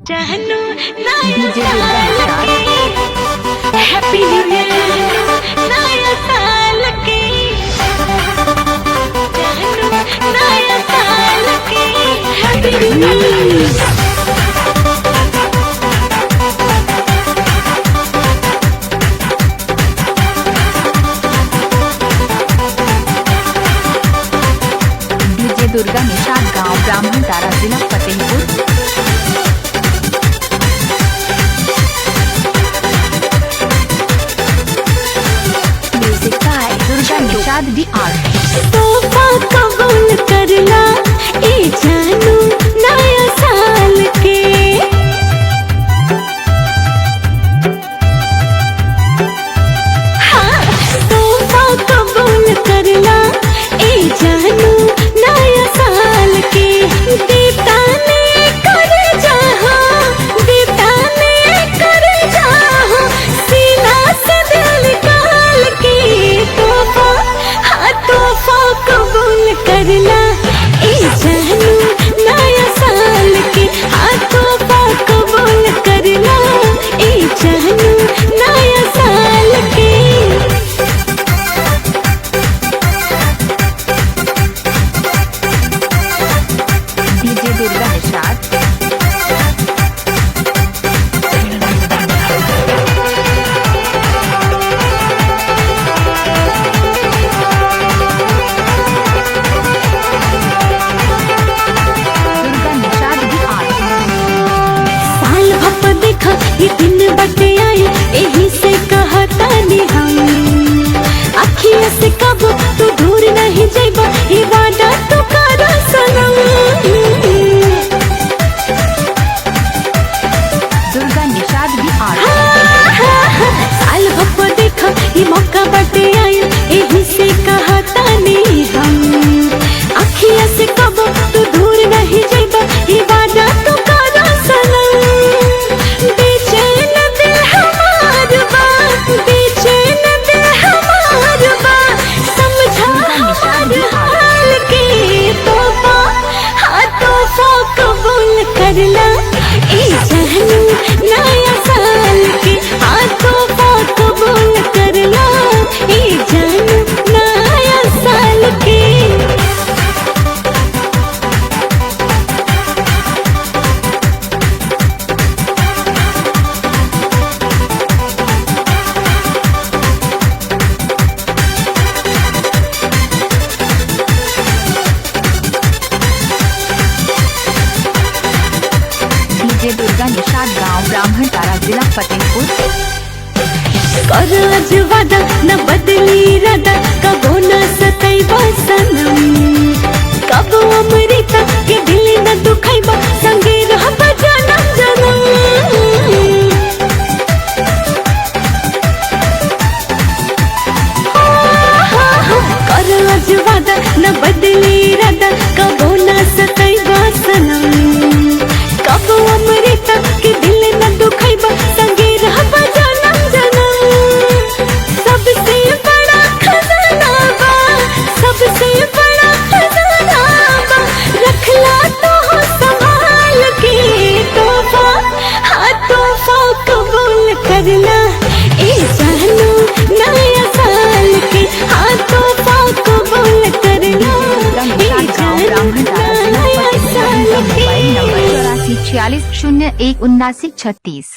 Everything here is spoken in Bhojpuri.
जानू डीजे हैप्पी न्यू ईयर नया साल के जानू नया साल के happy new year DJ Durga Nishad गांव ब्राह्मण तारा जिला Fatehpur. Music by Durga Nishad DR। तोहफा कबूल करला ए जानू नया साल के हाँ तोहफा कबूल करला ए जानू नया साल के दीताने कर जाहा दीताने कर जाहा सीना से दिल निकाल के तोहफा हाँ तोहफा कबूल करला ए जानू नया साल के हाँ तोहफा कबूल करला ए जानू नया साल के डीजे दुर्गा निषाद। दुर्गा निषाद DR। साल भप देखा ये दिन बटे आए यही से कहता नी हम अखिया से कब तू दूर नहीं जाइबा ये वादा तू करा सनम दुर्गा निषाद DR। साल भप देखा ये मौका बटे आए यही से कहता नी हम अखिया से कब तू दूर नहीं जाइबा ये वादा तू करा सनम बेचैन दिल हमार बा बेचैन दिल हमार बा समझा हमार हाल के तोहफा हाँ तोहफा कबूल करला ए जानू नया साल के हाँ तोहफा कबूल करला ए जानू नया साल के डीजे दुर्गा निषाद गांव ब्राह्मण तारा जिला फतेहपुर। कर आज वादा न बदली रादा कबो न सतैबा सनम कबो अमृता के दिल न दुखाइबा संगे रहबा जनम जनम कर आज वादा न बदली रादा कबो न सतैबा सनम कबो अमृता के दिल न दुखाइबा संगे रहबा जनम जनम सबसे बड़ा खजाना बा सबसे बड़ा खजाना बा रखला तो हो संभाल के तोहफा हाँ तोहफा कबूल करला ए जानू नया साल के हाँ तोहफा कबूल करला ए जानू नया साल के मोबाइल नंबर 84 46 01 79 36।